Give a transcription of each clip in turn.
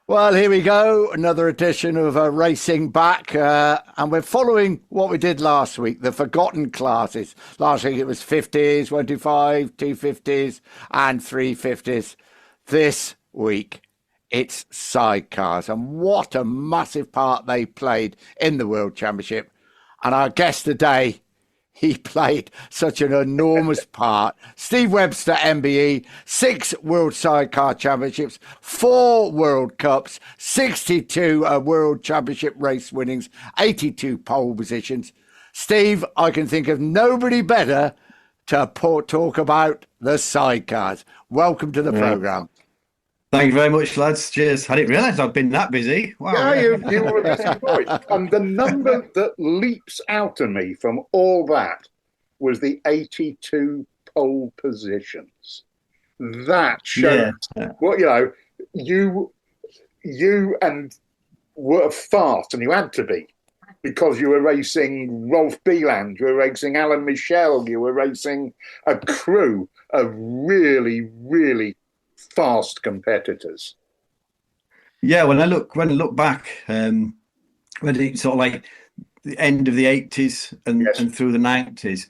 Well, here we go. Another edition of Racing Back. And we're following what we did last week, the forgotten classes. Last week it was 50s, 125, 250s, and 350s. This week it's sidecars. And what a massive part they played in the World Championship. And our guest today, he played such an enormous part. Steve Webster, MBE, 6 World Sidecar Championships, 4 World Cups, 62 World Championship race winnings, 82 pole positions. Steve, I can think of nobody better to talk about the sidecars. Welcome to the programme. Thank you very much, lads. Cheers. I didn't realise I'd been that busy. Wow. Yeah, you were a busy boy. And the number that leaps out at me from all that was the 82 pole positions. That shows what, you and were fast, and you had to be, because you were racing Rolf Bieland, you were racing Alan Michel, you were racing a crew of really, really fast competitors. Yeah, when I look back, when it's sort of like the end of the 80s and through the 90s,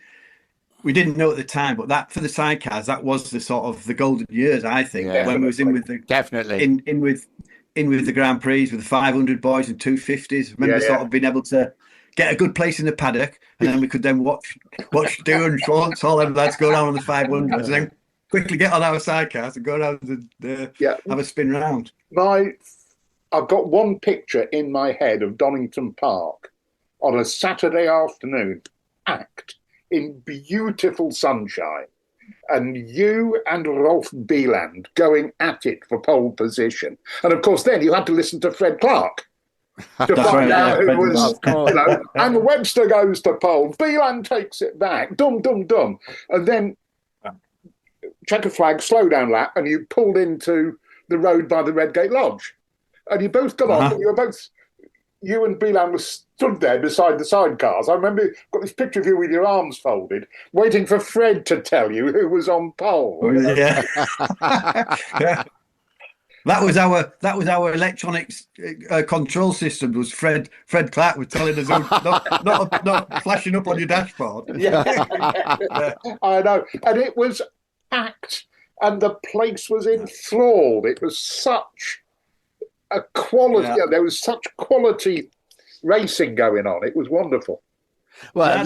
we didn't know at the time, but that for the sidecars, that was the sort of the golden years, I think, when we was in with the in with the Grand Prix with the 500 boys and 250s. Remember sort of being able to get a good place in the paddock, and then we could then watch Stu and Schwartz, all them lads go down on the 500s, and then quickly get on our sidecars and go around and have a spin round. I've got one picture in my head of Donington Park on a Saturday afternoon, packed in beautiful sunshine, and you and Rolf Bieland going at it for pole position. And of course, then you had to listen to Fred Clark to find out who was, and Webster goes to pole, Bieland takes it back, dum, dum, dum. And then checker flag, slow down lap, and you pulled into the road by the Redgate Lodge. And you both got off, and you and Bieland were stood there beside the sidecars. I remember got this picture of you with your arms folded, waiting for Fred to tell you who was on pole. Yeah. That was our electronics control system. Was Fred Clark was telling us not flashing up on your dashboard. I know, and it was packed, and the place was enthralled. It was such a quality. There was such quality racing going on. It was wonderful. Well,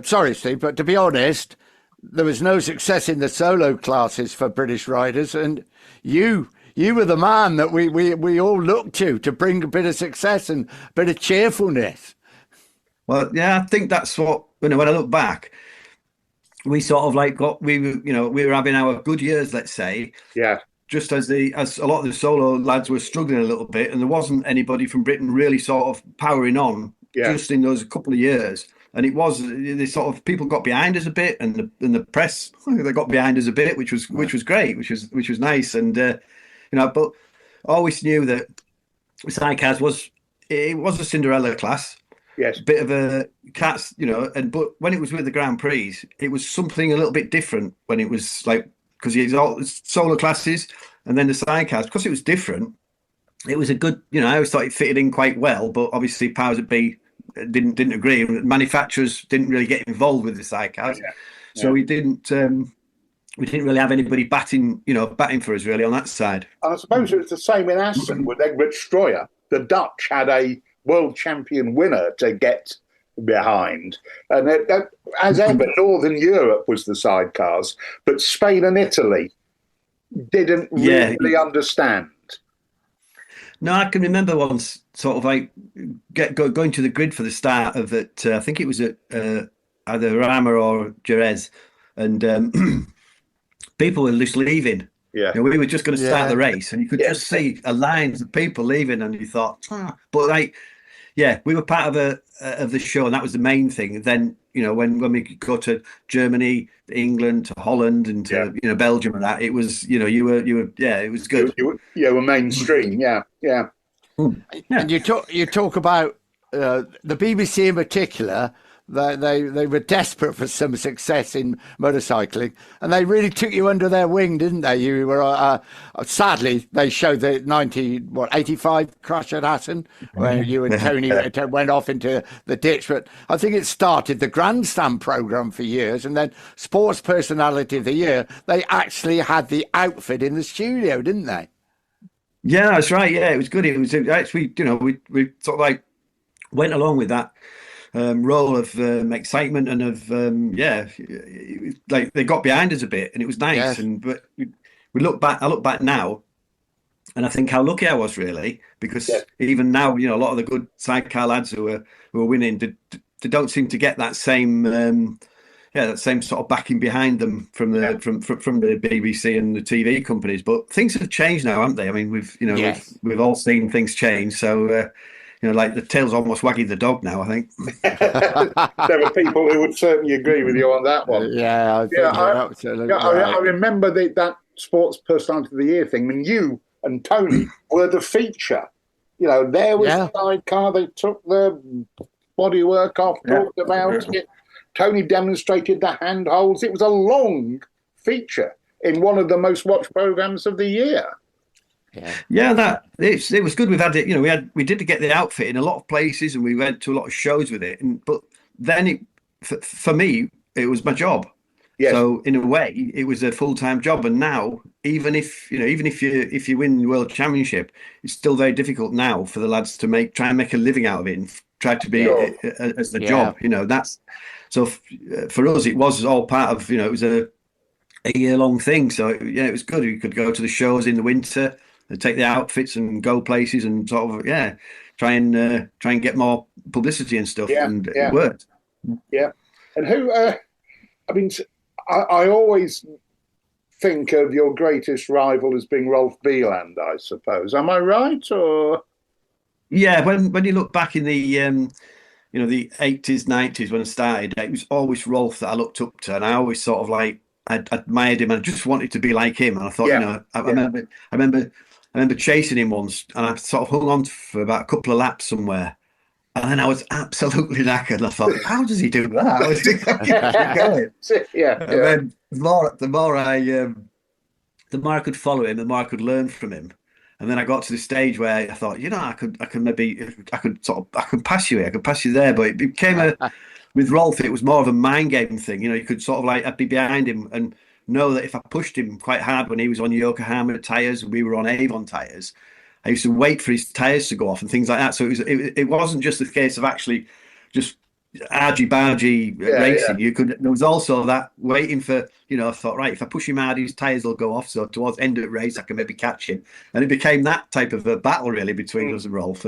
sorry, Steve, but to be honest, there was no success in the solo classes for British riders, and you were the man that we all looked to bring a bit of success and a bit of cheerfulness. Well, yeah, I think that's what, when I look back, we sort of like we were having our good years, let's say. Yeah. Just as a lot of the solo lads were struggling a little bit, and there wasn't anybody from Britain really sort of powering on just in those couple of years. And it was the sort of people got behind us a bit, and the press, they got behind us a bit, which was great, which was nice. And but I always knew that sidecars was a Cinderella class. Yes, a bit of a cat's, but when it was with the Grand Prix, it was something a little bit different. When it was like, because you had all the solo classes and then the sidecars, because it was different. It was a good, I always thought it fitted in quite well, but obviously powers that be didn't agree. Manufacturers didn't really get involved with the sidecars, so we didn't really have anybody batting for us really on that side. And I suppose it was the same in Assen with Egbert Stroyer. The Dutch had a world champion winner to get behind, and as ever, Northern Europe was the sidecars, but Spain and Italy didn't really understand. No, I can remember once sort of like going to the grid for the start of it. I think it was at either Rama or Jerez, and people were just leaving. Yeah, we were just going to start the race, and you could just see a lines of people leaving, and you thought, but like, we were part of the show, and that was the main thing. Then when we go to Germany, England, to Holland, and to Belgium, and that, it was you were it was good. You were mainstream, And you talk about the BBC in particular. They were desperate for some success in motorcycling, and they really took you under their wing, didn't they? You were sadly they showed the 85 crash at Assen where you and Tony went off into the ditch. But I think it started the grandstand program for years, and then Sports Personality of the Year. They actually had the outfit in the studio, didn't they? Yeah, that's right. Yeah, it was good. It was actually, we sort of like went along with that role of excitement and of like they got behind us a bit, and it was nice. Yes. But we look back. I look back now, and I think how lucky I was really, because even now, a lot of the good sidecar lads who are winning, they don't seem to get that same that same sort of backing behind them from the from the BBC and the TV companies. But things have changed now, haven't they? I mean, we've all seen things change. So. Like the tail's almost wagging the dog now, I think. There were people who would certainly agree with you on that one. Yeah, I remember that Sports Personality of the Year thing when you and Tony were the feature. There was the sidecar. They took the bodywork off, talked about it. Tony demonstrated the handholds. It was a long feature in one of the most watched programs of the year. It was good. We've had it. We did get the outfit in a lot of places, and we went to a lot of shows with it. But then for me, it was my job. Yes. So in a way, it was a full-time job. And now, even if you win the World Championship, it's still very difficult now for the lads to try and make a living out of it and try to be as the job. That's so for us. It was all part of. It was a year-long thing. So it was good. You could go to the shows in the winter. Take the outfits and go places and sort of try and get more publicity and stuff, and it worked. Yeah, and who? I always think of your greatest rival as being Rolf Bieland, I suppose. Am I right? Or yeah, when you look back in the the 80s, 90s when I started, it was always Rolf that I looked up to, and I always sort of like I admired him and I just wanted to be like him. And I thought, I remember chasing him once, and I sort of hung on for about a couple of laps somewhere, and then I was absolutely knackered. I thought, how does he do that? I was going. And then the more I could follow him, the more I could learn from him. And then I got to the stage where I thought, I could pass you here, I could pass you there. But it became with Rolf, it was more of a mind game thing. You could sort of like I'd be behind him and know that if I pushed him quite hard when he was on Yokohama tyres and we were on Avon tyres, I used to wait for his tyres to go off and things like that. So it wasn't just a case of actually just argy-bargy racing. There was also that waiting for, I thought, right, if I push him hard, his tyres will go off. So towards the end of the race, I can maybe catch him. And it became that type of a battle really between us and Rolf.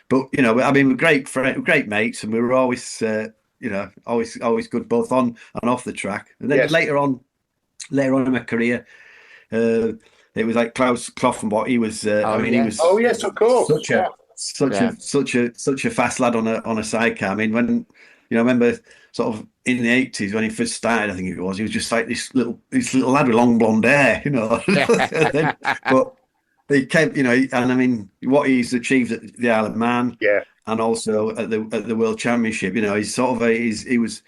But we're great mates, and we were always, always good both on and off the track. And then later on in my career, it was like Klaus Kloffenbach. He was, he was. Oh yes, of course. Such a fast lad on a sidecar. I mean, when I remember sort of in the 80s when he first started, I think he was just like this little lad with long blonde hair, but he came, and I mean what he's achieved at the Isle of Man, and also at the World Championship. He's sort of he was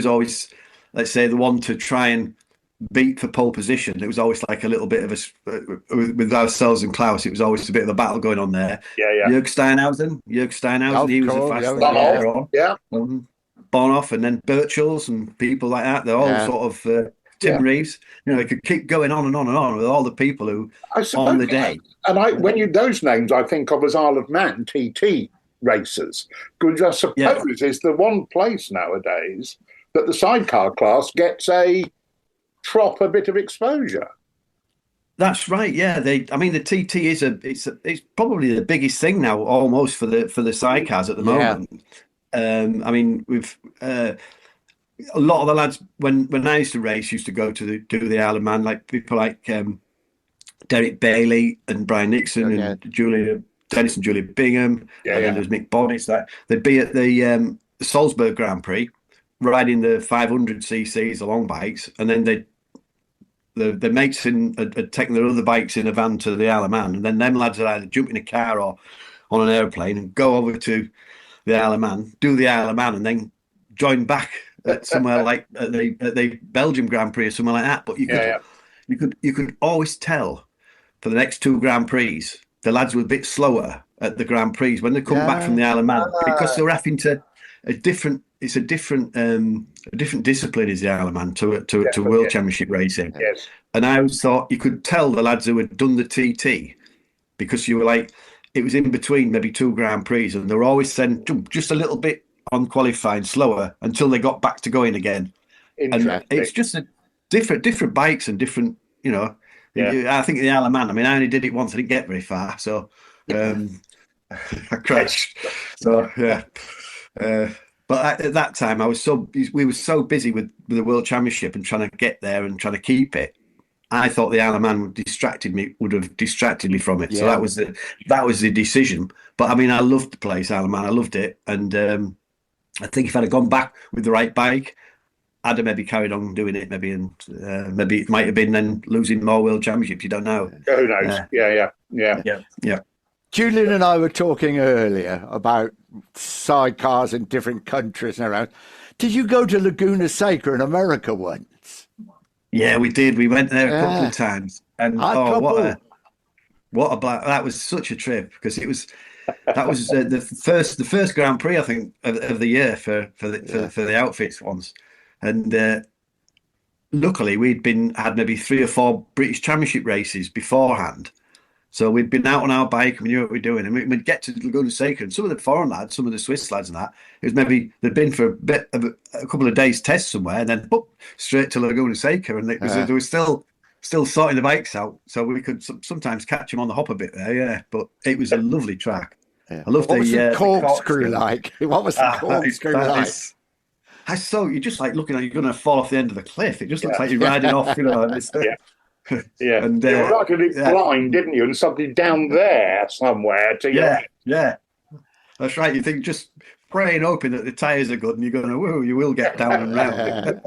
always, let's say, the one to try and beat for pole position. It was always like a little bit of with ourselves and Klaus. It was always a bit of a battle going on there. Jörg Steinhausen, he was a fast lad. Bonoff, and then Birchall's and people like that. They're all sort of Tim Reeves. It could keep going on and on and on with all the people who on the day. And when those names, I think of as Isle of Man TT racers, because I suppose it's the one place nowadays that the sidecar class gets a proper bit of exposure. That's right. Yeah, the TT is it's probably the biggest thing now, almost for the sidecars at the moment. We've a lot of the lads when I used to race used to go to do the Isle of Man, like people like Derek Bailey and Brian Nixon and Dennis and Julia Bingham. And then there's Mick Bonnet. They'd be at the Salzburg Grand Prix riding the 500cc's along bikes, and then the mates had taken their other bikes in a van to the Isle of Man, and then them lads would either jump in a car or on an airplane and go over to the Isle of Man, do the Isle of Man, and then joined back at somewhere like at the Belgium Grand Prix or somewhere like that. But you could always tell for the next two Grand Prix the lads were a bit slower at the Grand Prix when they come back from the Isle of Man, because they were having to a different discipline is the Isle of Man to World Championship racing. Yes. And I always thought you could tell the lads who had done the TT, because you were like, it was in between maybe two Grand Prix, and they were always sent just a little bit on qualifying slower until they got back to going again. And it's just a different bikes and different, I think the Isle of Man, I mean, I only did it once, I didn't get very far, so I crashed. So yeah. But at that time, we were so busy with the World Championship and trying to get there and trying to keep it. I thought the Isle of Man would have distracted me from it. Yeah. So that was the decision. But I mean, I loved the place, Isle of Man. I loved it, and I think if I'd have gone back with the right bike, I'd have maybe carried on doing it. Maybe it might have been then losing more World Championships. You don't know. Who knows? Yeah. Julian and I were talking earlier about sidecars in different countries and around. Did you go to Laguna Seca in America once? Yeah, we did. We went there a couple of times, and what a that was such a trip, because that was the first Grand Prix, I think, of the year for the outfits ones, and luckily we'd had maybe 3 or 4 British Championship races beforehand. So we'd been out on our bike and we knew what we were doing. And we'd get to Laguna Seca, and some of the foreign lads, some of the Swiss lads and that, it was maybe they'd been for a couple of days test somewhere, and then straight to Laguna Seca. And they were still sorting the bikes out. So we could sometimes catch them on the hop a bit there, yeah. But it was a lovely track. Yeah. I loved what was the corkscrew like? What was the corkscrew like? I saw you just like looking like you're going to fall off the end of the cliff. It just looks like you're riding off, Yeah, and you were like a bit blind, didn't you? And something down there somewhere to yeah, that's right. You think just praying, hoping that the tyres are good, and you're going, "Whoa, you will get down and round." And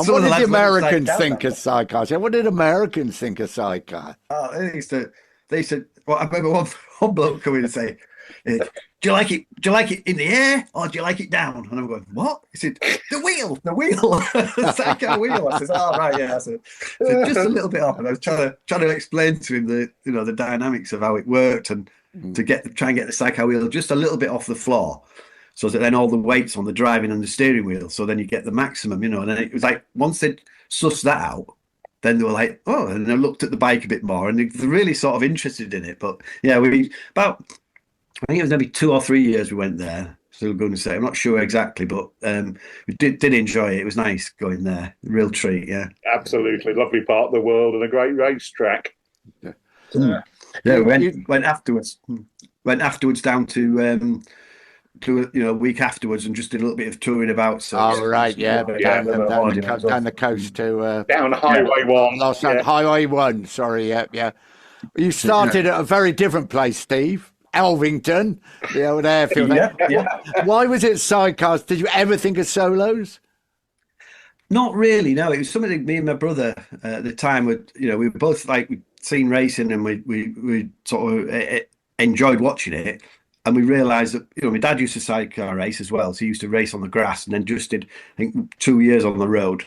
what did the Americans think of sidecars? Yeah, what did Americans think of sidecar? Oh, they said. Well, I remember one bloke coming and say, "Do you like it? Do you like it in the air, or do you like it down?" And I'm going, "What?" He said, the wheel, the sidecar wheel. I said, "Oh, right, yeah." I said, just a little bit off, and I was trying to explain to him the dynamics of how it worked, and to try and get the sidecar wheel just a little bit off the floor, so that then all the weight's on the driving and the steering wheel, so then you get the maximum, And then it was like once they'd sussed that out, then they were like, "Oh," and they looked at the bike a bit more, and they're really sort of interested in it. But yeah, I think it was maybe 2 or 3 years we went there. Still going to say, I'm not sure exactly, but we did enjoy it. It was nice going there. Real treat, yeah. Absolutely, lovely part of the world and a great racetrack. Yeah, we went afterwards. Went afterwards down to a week afterwards, and just did a little bit of touring about. So down the coast to down Highway 1. Highway 1. Sorry, yeah. You started at a very different place, Steve. Elvington, the old airfield. Why was it sidecars? Did you ever think of solos? Not really, no. It was something that me and my brother at the time we were both we'd seen racing, and we sort of enjoyed watching it, and we realised that my dad used to sidecar race as well, so he used to race on the grass, and then just did, I think, 2 years on the road.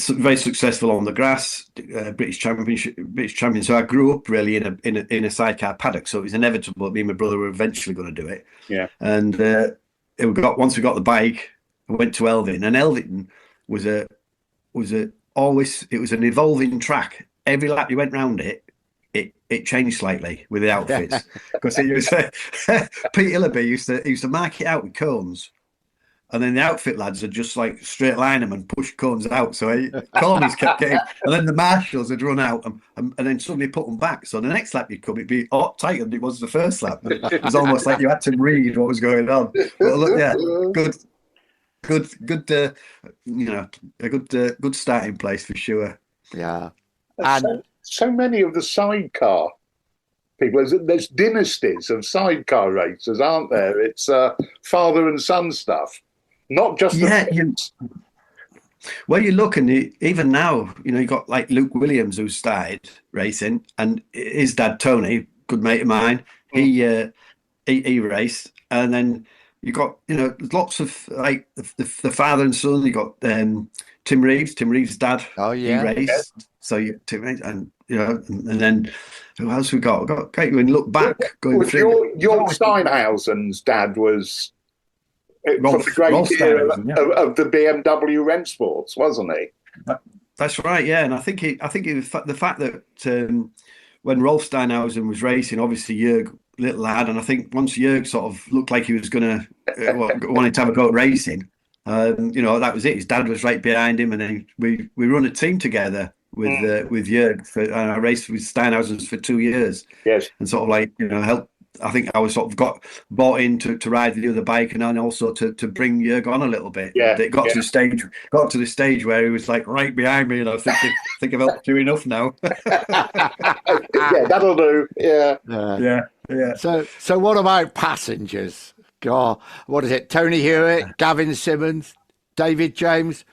Very successful on the grass, British champion. So I grew up really in a sidecar paddock. So it was inevitable that me and my brother were eventually going to do it. Yeah. And once we got the bike, we went to Elvington, and Elvington was an evolving track. Every lap you went round it changed slightly with the outfits, because Pete Illaby used to mark it out with cones. And then the outfit lads would just straight line them and push cones out. So corners kept getting, and then the marshals had run out and then suddenly put them back. So the next lap you'd come, it'd be a lot tighter than it was the first lap. It was almost like you had to read what was going on. But look, yeah, good starting place for sure. Yeah, and so many of the sidecar people. There's dynasties of sidecar racers, aren't there? It's father and son stuff. Not just well, you look, and even now, you got like Luke Williams, who started racing, and his dad Tony, good mate of mine, he raced, and then you got, there's lots of like the father and son. You got Tim Reeves' dad. Oh, yeah. He raced. Yeah. So Tim Reeves, and and then who else we got? We got when you look back going Was through. your Steinhausen's dad was from the great Rolf era Steinhausen, yeah. of the BMW Rennsports, wasn't he? That's right, yeah. And I think it was the fact that when Rolf Steinhausen was racing, obviously Jörg, little lad, and I think once Jörg sort of looked like he was going to wanted to have a go at racing, that was it. His dad was right behind him, and then we run a team together with Jörg, and I raced with Steinhausen's for 2 years. Yes, and sort of like help. I think I was sort of got bought in to ride the other bike, and then also to bring Jörg on a little bit. Yeah, it got to the stage where he was like right behind me, and I think I've helped you enough now. yeah, that'll do. Yeah. So what about passengers? God, what is it? Tony Hewitt, Gavin Simmons, David James,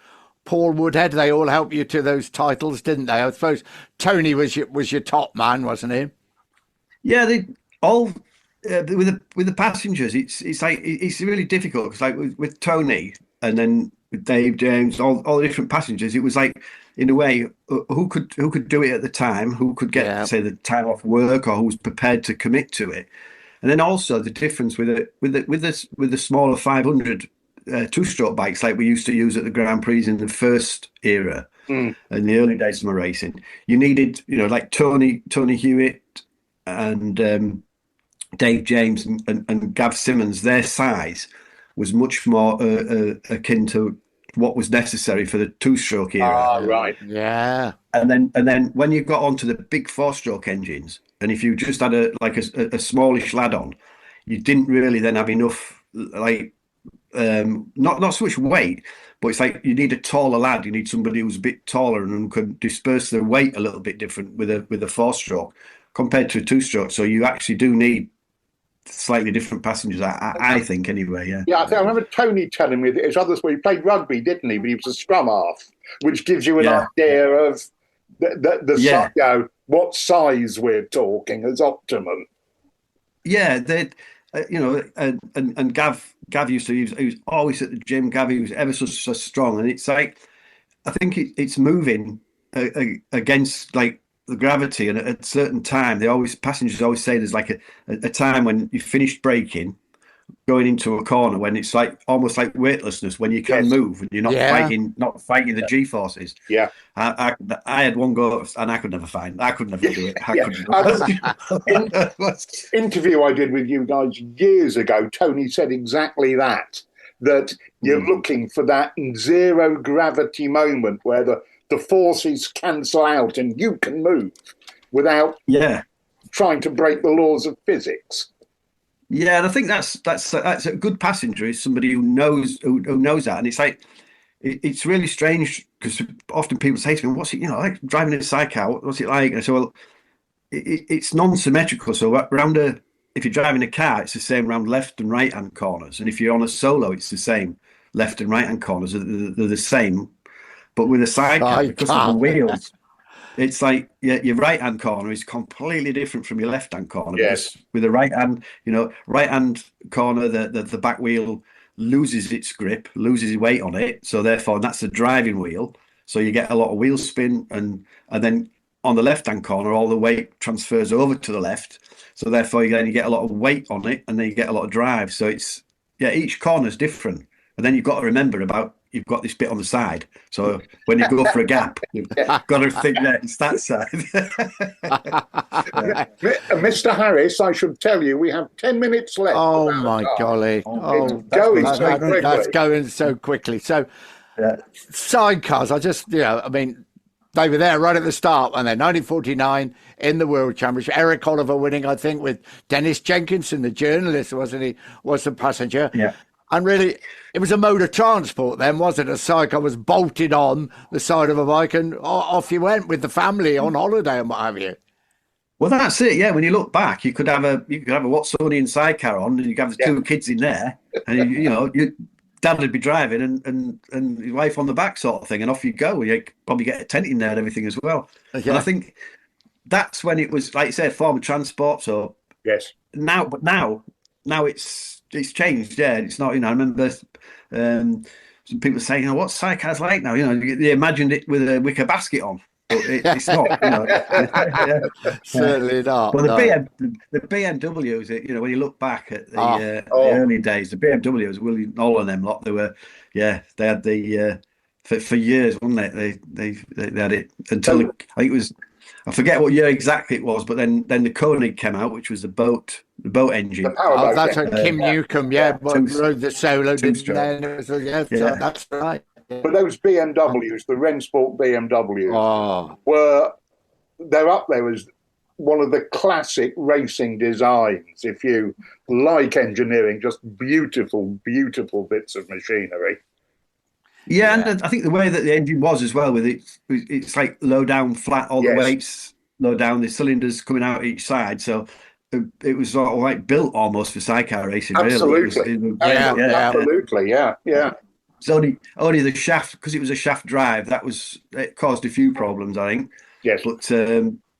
Paul Woodhead. They all helped you to those titles, didn't they? I suppose Tony was your top man, wasn't he? Yeah, they all. With the passengers, it's like it's really difficult because like with Tony and then with Dave James, all the different passengers, it was like in a way who could do it at the time, who could get say the time off work, or who was prepared to commit to it, and then also the difference with the smaller 500 two-stroke bikes like we used to use at the Grand Prix in the first era in the early days of my racing, you needed like Tony Hewitt and Dave James and Gav Simmons, their size was much more akin to what was necessary for the two-stroke era. Ah, right. Yeah. And then when you got onto the big four-stroke engines, and if you just had a smallish lad on, you didn't really then have enough like not so much weight, but it's like you need a taller lad. You need somebody who's a bit taller and could disperse their weight a little bit different with a four-stroke compared to a two-stroke. So you actually do need slightly different passengers, I think, anyway. Yeah, I remember Tony telling me that his others, he played rugby, didn't he? But he was a scrum half, which gives you an idea of the what size we're talking as optimum. Yeah, they, and Gav used to. He was always at the gym. Gav, he was ever so strong, and it's like I think it's moving against like the gravity, and at a certain time passengers always say there's like a time when you finished braking going into a corner when it's like almost like weightlessness, when you can move and you're not fighting the G-forces. Yeah. I had one go and I could never do it. Interview I did with you guys years ago, Tony said exactly that you're looking for that zero gravity moment where the forces cancel out and you can move without trying to break the laws of physics. Yeah, and I think that's a good passenger is somebody who knows that, and it's like it's really strange because often people say to me, "What's it like driving a sidecar? What's it like?" And I say, "Well, it's non-symmetrical. So if you're driving a car, it's the same around left and right hand corners, and if you're on a solo, it's the same left and right hand corners. They're the same." But with a sidecar, because of the wheels, it's like your right-hand corner is completely different from your left-hand corner. Yes. With the right-hand corner, the back wheel loses its grip, loses weight on it. So therefore, that's the driving wheel. So you get a lot of wheel spin, and then on the left-hand corner, all the weight transfers over to the left. So therefore, you get a lot of weight on it, and then you get a lot of drive. So it's each corner is different. And then you've got to remember you've got this bit on the side. So when you go for a gap, you've got to think that it's that side. Mr. Harris, I should tell you, we have 10 minutes left. Oh, my golly. That's going so quickly. So sidecars, they were there right at the start, and then 1949 in the World Championship. Eric Oliver winning, I think, with Dennis Jenkinson, the journalist, wasn't he? Was the passenger. Yeah. And really, it was a mode of transport then, wasn't it? A sidecar was bolted on the side of a bike and off you went with the family on holiday and what have you. Well, that's it. Yeah, when you look back, you could have a Watsonian sidecar on, and you could have the two kids in there, and your dad would be driving and your wife on the back, sort of thing, and off you go. You probably get a tent in there and everything as well. Yeah. And I think that's when it was, like you said, a form of transport. So yes, now it's it's changed. Yeah, it's not. I remember some people saying, what's sidecars like now? They imagined it with a wicker basket on, but it's not. Yeah. Certainly not. Well, no. the BMWs, when you look back at the early days, the BMWs, William, all of them lot, they had the for years, wasn't it? They had it until I think it was, I forget what year exactly it was, but then the Koenig came out, which was the boat engine. That's what Kim Newcomb, rode the solo, didn't they? So that's right. But those BMWs, the Rennsport BMWs, they're up there as one of the classic racing designs. If you like engineering, just beautiful, beautiful bits of machinery. Yeah, and I think the way that the engine was as well, with it's like low down, flat, all the weights low down, the cylinders coming out each side. So it was sort of like built almost for sidecar racing. Absolutely, really. Absolutely, yeah. It's only the shaft, because it was a shaft drive, it caused a few problems, I think. Yes, but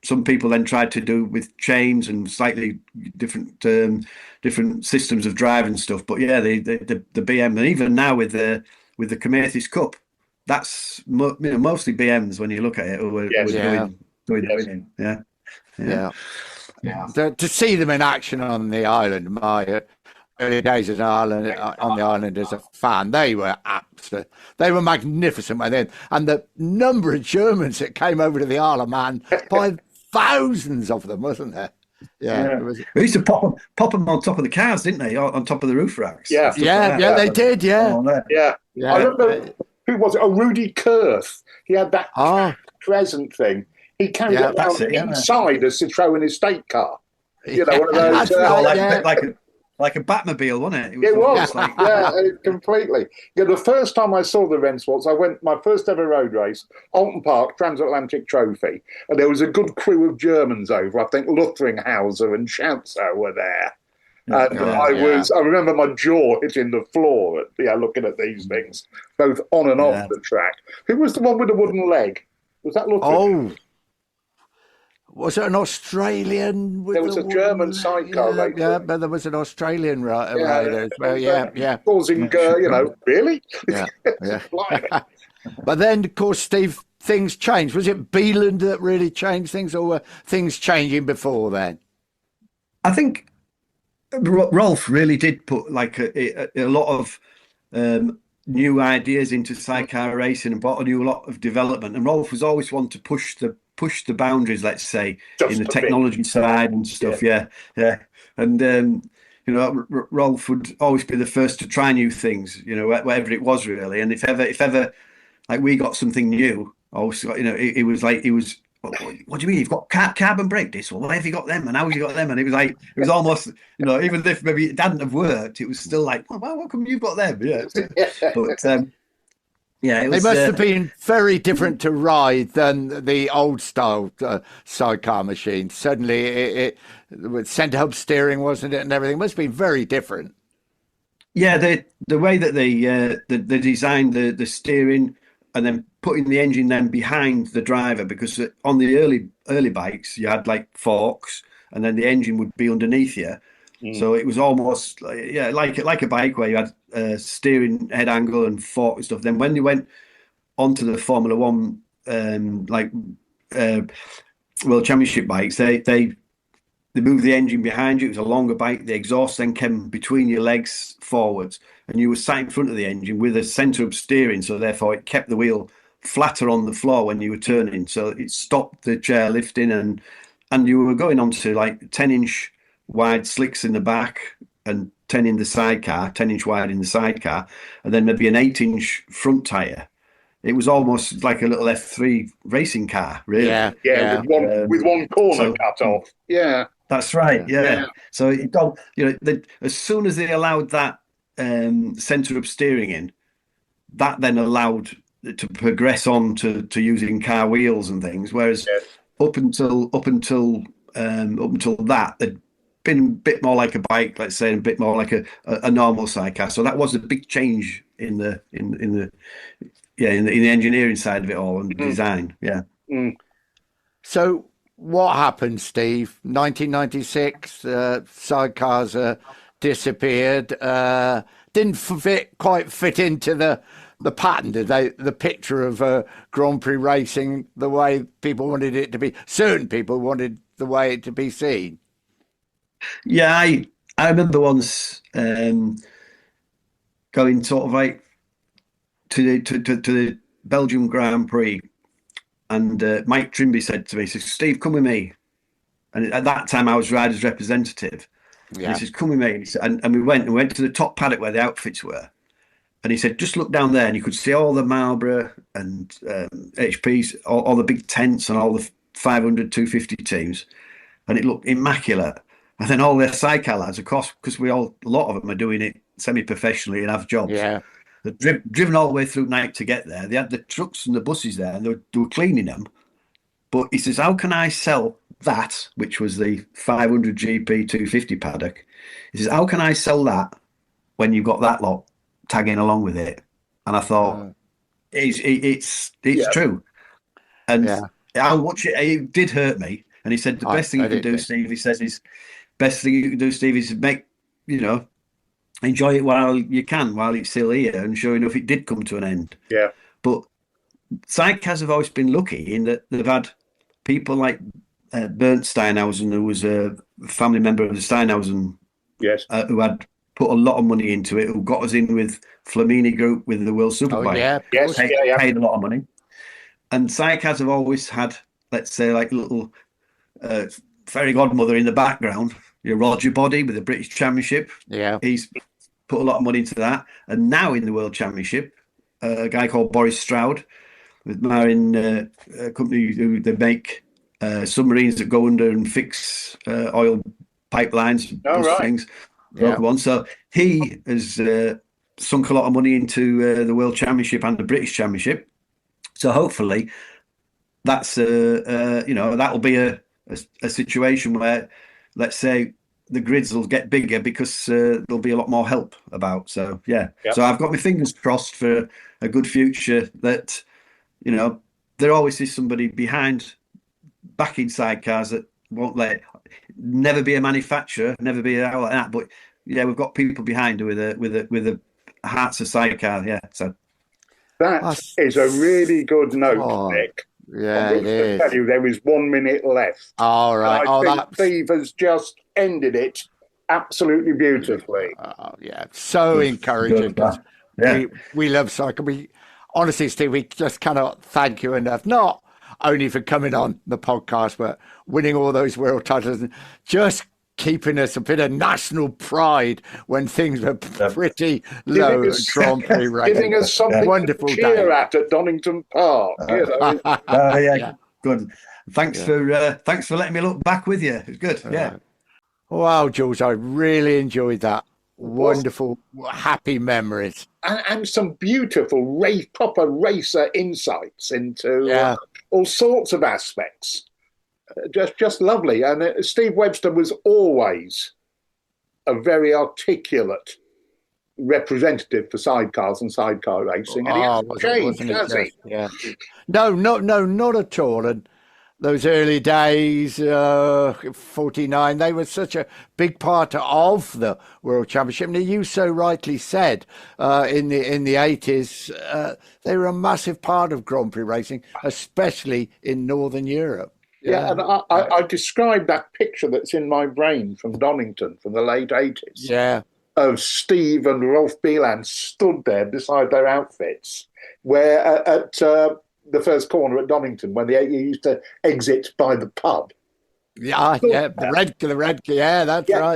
some people then tried to do with chains and slightly different systems of drive and stuff. But yeah, the BM, and even now with the Comathis Cup, that's mostly BMs when you look at it. Doing. To see them in action on the island, my early days on the island as a fan, they were magnificent by then, and the number of Germans that came over to the Isle of Man, by thousands of them, wasn't there? Yeah. We used to pop them on top of the cars, didn't they? On top of the roof racks. They did. Yeah. I remember, who was it? Rudy Kurth. He had that present thing. He carried it around inside a Citroen estate car. One of those. Like a Batmobile, wasn't it? It was. Completely. The first time I saw the Rennsports, I went my first ever road race, Alton Park, Transatlantic Trophy, and there was a good crew of Germans over. I think Luthringhauser and Schanzer were there. And I remember my jaw hitting the floor looking at these things, both on and off the track. Who was the one with the wooden leg? Was that Luthring? Was it an Australian? There was a German sidecar racer. Yeah, but there was an Australian rider as well. Yeah. Causing, really? Yeah. But then, of course, Steve, things changed. Was it Beeland that really changed things, or were things changing before then? I think Rolf really did put like a lot of new ideas into sidecar racing and brought a lot of development. And Rolf was always one to push the boundaries, let's say, in the technology side and stuff. Yeah. And Rolf would always be the first to try new things, whatever it was really. And if ever like we got something new, also, it was what do you mean you've got carbon brake discs? Well, where have you got them? And how have you got them? And it was almost, even if maybe it hadn't have worked, it was still like, well, how come you've got them? Yeah. But it was, they must have been very different to ride than the old style sidecar machine. Suddenly, it with centre hub steering, wasn't it, and everything must be very different. Yeah, the way that they designed the steering, and then putting the engine then behind the driver, because on the early bikes you had like forks, and then the engine would be underneath you. So it was almost like a bike where you had steering head angle and fork and stuff. Then when you went onto the Formula One World Championship bikes, they moved the engine behind you. It was a longer bike. The exhaust then came between your legs forwards, and you were sat in front of the engine with a centre of steering. So therefore, it kept the wheel flatter on the floor when you were turning. So it stopped the chair lifting, and you were going onto like 10-inch wide slicks in the back and 10 in the sidecar, 10-inch wide in the sidecar, and then maybe an 8-inch front tyre. It was almost like a little F3 racing car, really. Yeah. With one corner cut off. Yeah. That's right. Yeah. So it don't, as soon as they allowed that centre of steering in, that then allowed it to progress on to using car wheels and things. Whereas up until that, they'd been a bit more like a bike, let's say, and a bit more like a normal sidecar. So that was a big change in the engineering side of it all and the design. Yeah. So what happened, Steve? 1996, sidecars are disappeared. Didn't quite fit into the pattern, did they? The picture of Grand Prix racing, the way people wanted it to be. Certain people wanted the way it to be seen. Yeah, I remember once going sort of like to the Belgium Grand Prix, and Mike Trimby said to me, he says, "Steve, come with me." And at that time, I was Ryder's representative. Yeah. And he says, "Come with me." And we went to the top paddock where the outfits were. And he said, "Just look down there," and you could see all the Marlboro and HPs, all the big tents and all the 500, 250 teams, and it looked immaculate. And then all the sidecar lads, of course, because a lot of them are doing it semi-professionally and have jobs. Yeah, they're driven all the way through night to get there. They had the trucks and the buses there, and they were cleaning them. But he says, "How can I sell that," which was the 500 GP 250 paddock? He says, "How can I sell that when you've got that lot tagging along with it?" And I thought, it's true. And how much it did hurt me. And he said, the best thing you can do, Steve, he says, is make, enjoy it while you can, while it's still here. And sure enough, it did come to an end. Yeah. But sidecars have always been lucky in that they've had people like Bernd Steinhausen, who was a family member of the Steinhausen, who had put a lot of money into it, who got us in with Flamini Group with the World Superbike. Paid a lot of money. And sidecars have always had, let's say, like little fairy godmother in the background. Your Roger Body with the British Championship. Yeah, he's put a lot of money into that. And now in the World Championship, a guy called Boris Stroud with Marin, a company who they make submarines that go under and fix oil pipelines, things. One. So he has sunk a lot of money into the World Championship and the British Championship. So hopefully, that's that'll be a situation where, let's say, the grids will get bigger because there'll be a lot more help about. So so I've got my fingers crossed for a good future. That there always is somebody backing sidecars that won't never be a manufacturer, never be out like that. But we've got people behind with the hearts of sidecar. Yeah, so that is a really good note, Nick. Yeah, it is. Tell you there is 1 minute left. All right. I think Steve has just ended it absolutely beautifully. So encouraging. We love cycle. Honestly, Steve, we just cannot thank you enough. Not only for coming on the podcast, but winning all those world titles and just keeping us a bit of national pride when things were pretty low at Grand Prix racing. Giving us something wonderful to cheer at Donington Park. Good. Thanks for letting me look back with you. It's good. Yeah. Wow, Jules, I really enjoyed that. Wonderful, happy memories. And some beautiful proper racer insights into all sorts of aspects. Just lovely. And Steve Webster was always a very articulate representative for sidecars and sidecar racing. And he hasn't changed, has he? Yeah. No, not at all. And those early days, 49, they were such a big part of the World Championship. And you so rightly said, in the 80s, they were a massive part of Grand Prix racing, especially in Northern Europe. Yeah, and I described that picture that's in my brain from Donington from the late 80s. Yeah. Of Steve and Rolf Bielan stood there beside their outfits, where at the first corner at Donington, when they used to exit by the pub. The red, right,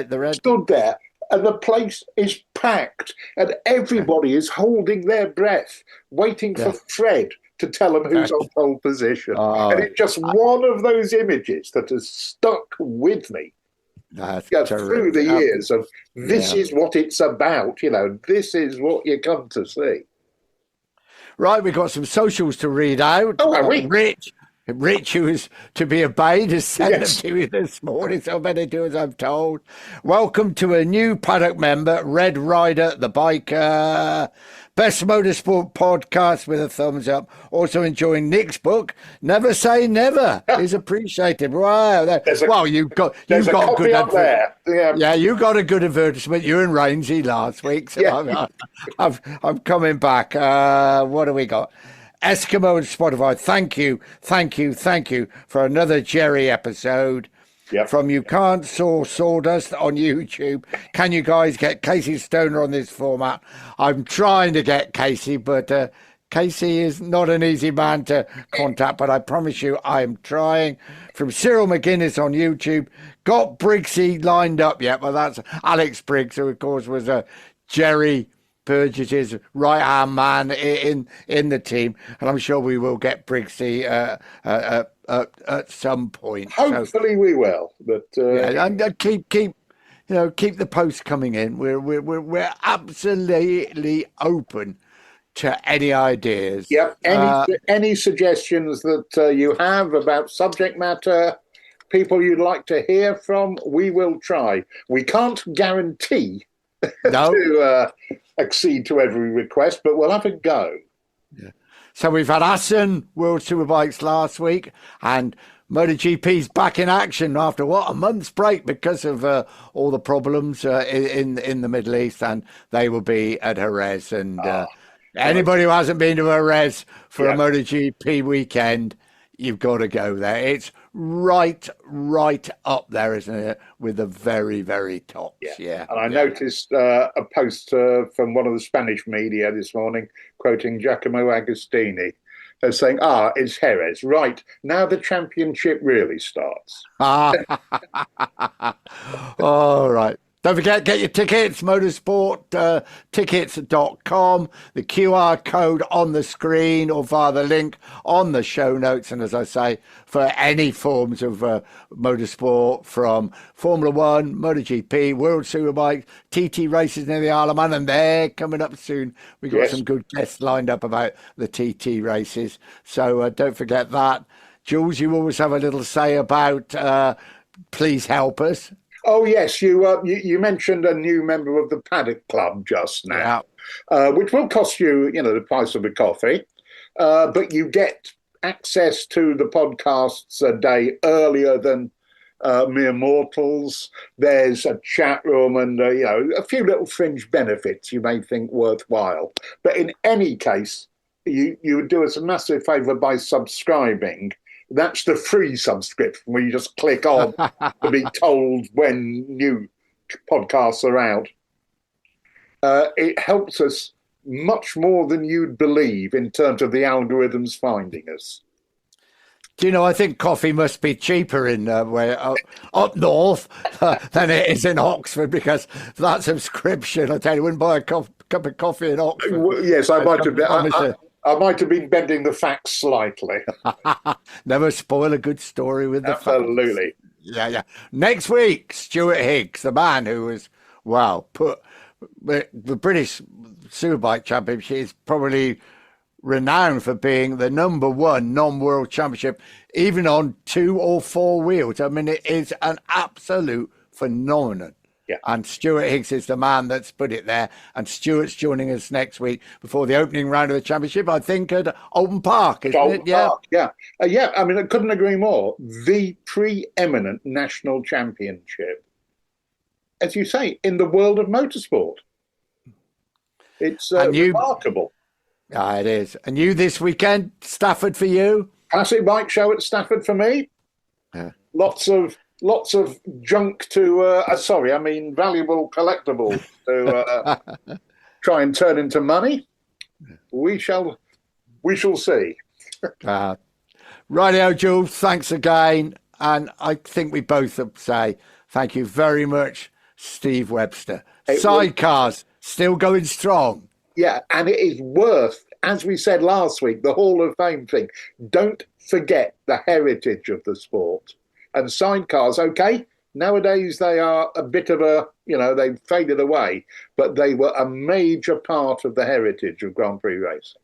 the red. Stood there, and the place is packed, and everybody is holding their breath, waiting for Fred to tell them who's on pole position. And it's just one of those images that has stuck with me through the years of this is what it's about, this is what you come to see. Right, we've got some socials to read out. Oh, are we? Rich, who is to be obeyed, has sent them to you this morning, so I better do as I'm told. Welcome to a new paddock member, Red Ryder, the biker. Best Motorsport Podcast with a thumbs up. Also enjoying Nick's book, Never Say Never, is appreciated. Wow. You've got good up there. Yeah, you got a good advertisement. You and Rainsy last week. So yeah. I'm coming back. What do we got? Eskimo and Spotify. Thank you for another Jerry episode. Yep. From You Can't Saw Sawdust on YouTube. Can you guys get Casey Stoner on this format? I'm trying to get Casey, but Casey is not an easy man to contact, but I promise you I am trying. From Cyril McGuinness on YouTube. Got Briggsy lined up yet, but that's Alex Briggs, who of course was Jerry Burgess's right-hand man in the team, and I'm sure we will get Briggsy at some point. Hopefully we will, but and keep the posts coming in. We're absolutely open to any ideas. Yep. Any suggestions that you have about subject matter, people you'd like to hear from, we will try. We can't guarantee to accede to every request, but we'll have a go. Yeah. So we've had Assen World Superbikes last week, and MotoGP's back in action after a month's break because of all the problems in the Middle East, and they will be at Jerez. And anybody who hasn't been to Jerez for a MotoGP weekend, you've got to go there. It's right up there, isn't it, with the very, very tops. Yeah. And I noticed a post from one of the Spanish media this morning quoting Giacomo Agostini as saying, it's Jerez. Right, now the championship really starts. All right. Don't forget, get your tickets, motorsport tickets.com, the QR code on the screen or via the link on the show notes. And as I say, for any forms of motorsport, from Formula One, MotoGP, World Superbike, TT races near the Isle of Man, and they're coming up soon. We've got some good guests lined up about the TT races. So don't forget that. Jules, you always have a little say about Please Help Us. Oh, yes, you mentioned a new member of the Paddock Club just now, which will cost you, the price of a coffee, but you get access to the podcasts a day earlier than mere mortals. There's a chat room and, a few little fringe benefits you may think worthwhile. But in any case, you would do us a massive favour by subscribing. That's the free subscription where you just click on to be told when new podcasts are out. It helps us much more than you'd believe in terms of the algorithms finding us. Do you know, I think coffee must be cheaper in up north than it is in Oxford, because that subscription, I tell you, wouldn't buy a cup of coffee in Oxford. Yes, I might have been. I might have been bending the facts slightly. Never spoil a good story with the facts. Absolutely. Yeah. Next week, Stuart Higgs, the man who was, put the British Superbike Championship is probably renowned for being the number one non-world championship, even on 2 or 4 wheels. I mean, it is an absolute phenomenon. Yeah. And Stuart Higgs is the man that's put it there. And Stuart's joining us next week before the opening round of the championship, I think, at Oulton Park, isn't it? Park, yeah. I mean, I couldn't agree more. The preeminent national championship, as you say, in the world of motorsport. It's remarkable. Yeah, it is. And you this weekend, Stafford for you? Classic bike show at Stafford for me. Yeah. Lots of junk to, valuable collectibles to try and turn into money. We shall see. Rightio, Jules, thanks again. And I think we both say thank you very much, Steve Webster. Sidecars still going strong. Yeah, and it is worth, as we said last week, the Hall of Fame thing. Don't forget the heritage of the sport. And sidecars, okay, nowadays they are a bit of they've faded away, but they were a major part of the heritage of Grand Prix racing.